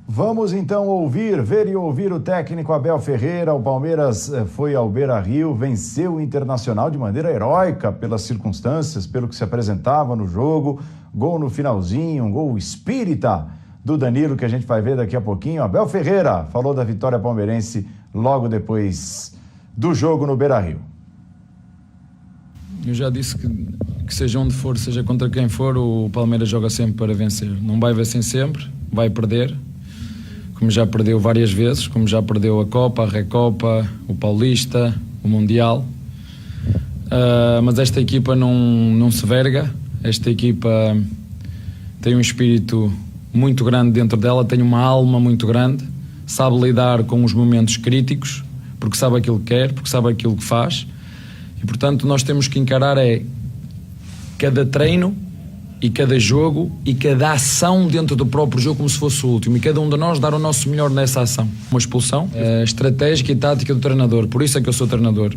Vamos então ver e ouvir o técnico Abel Ferreira. O Palmeiras foi ao Beira-Rio, venceu o Internacional de maneira heróica pelas circunstâncias, pelo que se apresentava no jogo. Gol no finalzinho, um gol espírita do Danilo, que a gente vai ver daqui a pouquinho. Abel Ferreira falou da vitória palmeirense logo depois do jogo no Beira-Rio. Eu já disse que seja onde for, seja contra quem for, o Palmeiras joga sempre para vencer. Não vai vencer sempre, vai perder, como já perdeu várias vezes, como já perdeu a Copa, a Recopa, o Paulista, o Mundial. Mas esta equipa não se verga, esta equipa tem um espírito muito grande dentro dela, tem uma alma muito grande, sabe lidar com os momentos críticos, porque sabe aquilo que quer, porque sabe aquilo que faz. E, portanto, nós temos que encarar cada treino e cada jogo e cada ação dentro do próprio jogo como se fosse o último. E cada um de nós dar o nosso melhor nessa ação. Uma expulsão estratégica e tática do treinador. Por isso é que eu sou treinador.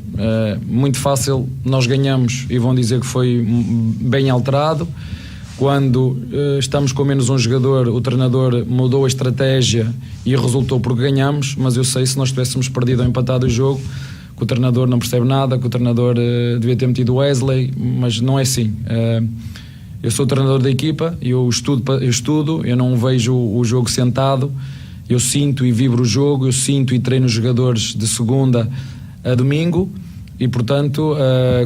Muito fácil, nós ganhamos e vão dizer que foi bem alterado. Quando estamos com menos um jogador, o treinador mudou a estratégia e resultou porque ganhamos. Mas eu sei, se nós tivéssemos perdido ou empatado o jogo, que o treinador não percebe nada, que o treinador devia ter metido Wesley, mas não é assim. Eu sou o treinador da equipa, eu estudo, eu não vejo o jogo sentado, eu sinto e vibro o jogo, eu sinto e treino os jogadores de segunda a domingo e, portanto,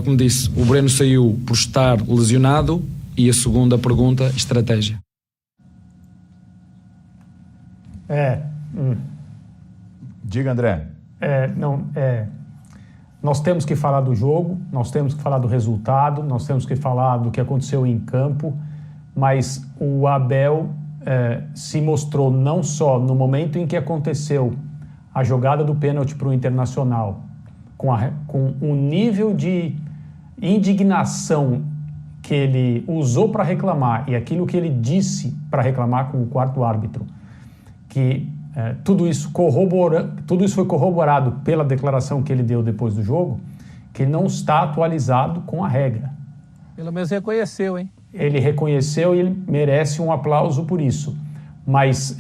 como disse, o Breno saiu por estar lesionado e a segunda pergunta, estratégia. Diga, André. Nós temos que falar do jogo, nós temos que falar do resultado, nós temos que falar do que aconteceu em campo, mas o Abel se mostrou não só no momento em que aconteceu a jogada do pênalti para o Internacional, com o nível de indignação que ele usou para reclamar e aquilo que ele disse para reclamar com o quarto árbitro, que tudo isso foi corroborado pela declaração que ele deu depois do jogo, que ele não está atualizado com a regra. Pelo menos reconheceu, hein? Ele reconheceu e ele merece um aplauso por isso. Mas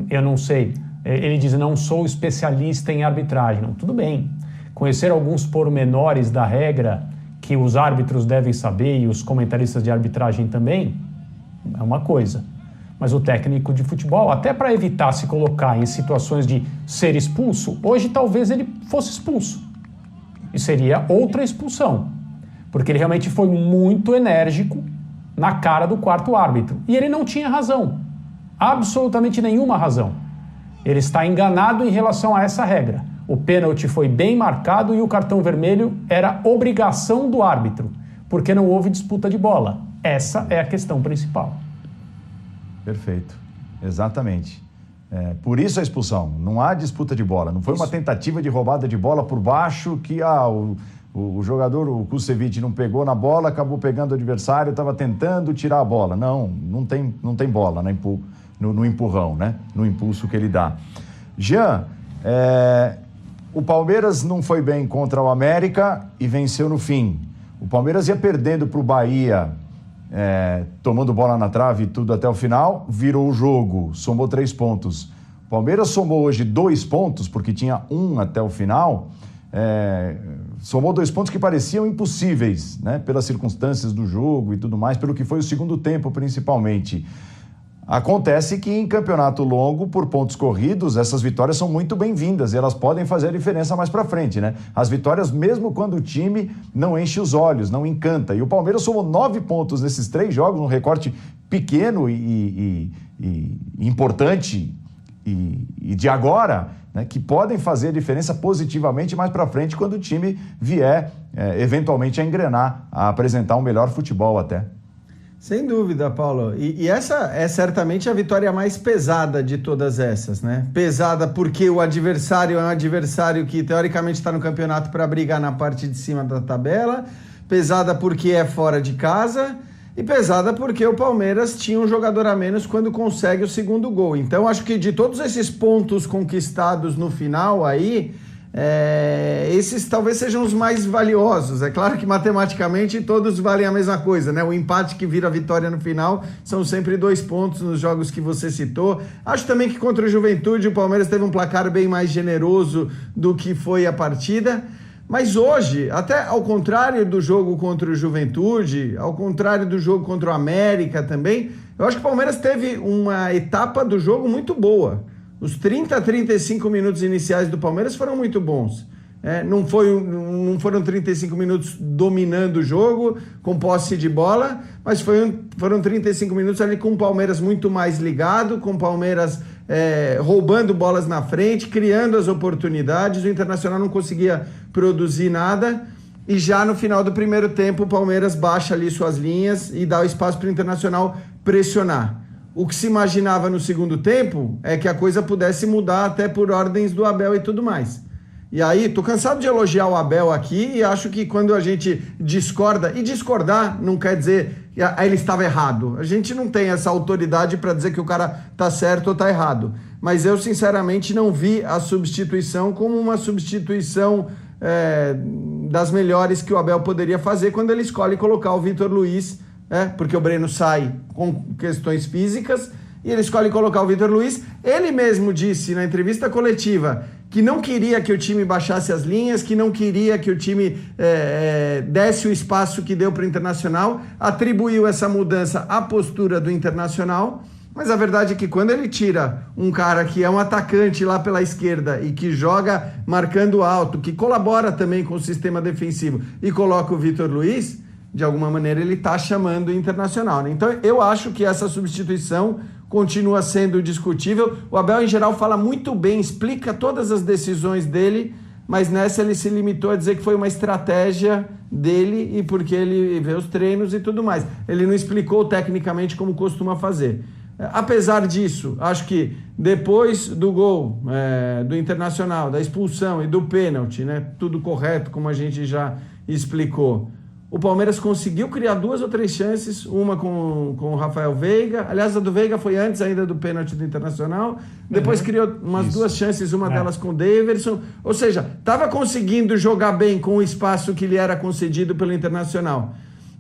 eu não sei, ele diz, não sou especialista em arbitragem. Não, tudo bem, conhecer alguns pormenores da regra que os árbitros devem saber e os comentaristas de arbitragem também, é uma coisa. Mas o técnico de futebol, até para evitar se colocar em situações de ser expulso, hoje talvez ele fosse expulso. E seria outra expulsão. Porque ele realmente foi muito enérgico na cara do quarto árbitro. E ele não tinha razão. Absolutamente nenhuma razão. Ele está enganado em relação a essa regra. O pênalti foi bem marcado e o cartão vermelho era obrigação do árbitro, porque não houve disputa de bola. Essa é a questão principal. Perfeito, exatamente. Por isso a expulsão, não há disputa de bola, não foi uma tentativa de roubada de bola por baixo que o jogador, o Kusevich, não pegou na bola, acabou pegando o adversário, estava tentando tirar a bola. Não tem bola no empurrão, né? No impulso que ele dá. Jean, o Palmeiras não foi bem contra o América e venceu no fim. O Palmeiras ia perdendo para o Bahia, tomando bola na trave e tudo até o final, virou o jogo, somou 3 pontos. O Palmeiras somou hoje 2 pontos, porque tinha 1 até o final, somou 2 pontos que pareciam impossíveis, né? Pelas circunstâncias do jogo e tudo mais, pelo que foi o segundo tempo principalmente. Acontece que em campeonato longo, por pontos corridos, essas vitórias são muito bem-vindas e elas podem fazer a diferença mais pra frente, né? As vitórias, mesmo quando o time não enche os olhos, não encanta. E o Palmeiras somou 9 pontos nesses 3 jogos, um recorte pequeno e importante e de agora, né? Que podem fazer a diferença positivamente mais pra frente quando o time vier, eventualmente, a engrenar, a apresentar um melhor futebol até. Sem dúvida, Paulo. E essa é certamente a vitória mais pesada de todas essas, né? Pesada porque o adversário é um adversário que, teoricamente, está no campeonato para brigar na parte de cima da tabela. Pesada porque é fora de casa. E pesada porque o Palmeiras tinha um jogador a menos quando consegue o segundo gol. Então, acho que de todos esses pontos conquistados no final aí, esses talvez sejam os mais valiosos. É claro que matematicamente todos valem a mesma coisa, né? O empate que vira a vitória no final são sempre 2 pontos nos jogos que você citou. Acho também que contra o Juventude o Palmeiras teve um placar bem mais generoso do que foi a partida. Mas hoje, até ao contrário do jogo contra o Juventude, ao contrário do jogo contra o América também, eu acho que o Palmeiras teve uma etapa do jogo muito boa. Os 30 a 35 minutos iniciais do Palmeiras foram muito bons. Não foram 35 minutos dominando o jogo, com posse de bola, mas foram 35 minutos ali com o Palmeiras muito mais ligado, com o Palmeiras roubando bolas na frente, criando as oportunidades. O Internacional não conseguia produzir nada, e já no final do primeiro tempo o Palmeiras baixa ali suas linhas e dá o espaço para o Internacional pressionar. O que se imaginava no segundo tempo é que a coisa pudesse mudar até por ordens do Abel e tudo mais. E aí, tô cansado de elogiar o Abel aqui e acho que quando a gente discorda, e discordar não quer dizer que ele estava errado. A gente não tem essa autoridade para dizer que o cara tá certo ou tá errado. Mas eu, sinceramente, não vi a substituição como uma substituição das melhores que o Abel poderia fazer quando ele escolhe colocar o Vitor Luiz, porque o Breno sai com questões físicas, e ele escolhe colocar o Vitor Luiz. Ele mesmo disse na entrevista coletiva que não queria que o time baixasse as linhas, que não queria que o time desse o espaço que deu para o Internacional, atribuiu essa mudança à postura do Internacional, mas a verdade é que quando ele tira um cara que é um atacante lá pela esquerda e que joga marcando alto, que colabora também com o sistema defensivo, e coloca o Vitor Luiz, de alguma maneira ele está chamando o Internacional, né? Então eu acho que essa substituição continua sendo discutível. O Abel, em geral, fala muito bem, explica todas as decisões dele, mas nessa ele se limitou a dizer que foi uma estratégia dele e porque ele vê os treinos e tudo mais. Ele não explicou tecnicamente como costuma fazer. Apesar disso, acho que depois do gol do Internacional, da expulsão e do pênalti, né, tudo correto, como a gente já explicou, o Palmeiras conseguiu criar 2 ou 3 chances, uma com o Rafael Veiga. Aliás, a do Veiga foi antes ainda do pênalti do Internacional. Depois criou umas 2 chances, uma delas com o Daverson. Ou seja, estava conseguindo jogar bem com o espaço que lhe era concedido pelo Internacional.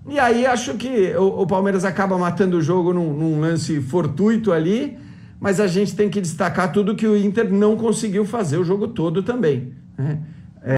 E aí acho que o Palmeiras acaba matando o jogo num lance fortuito ali, mas a gente tem que destacar tudo que o Inter não conseguiu fazer o jogo todo também, né?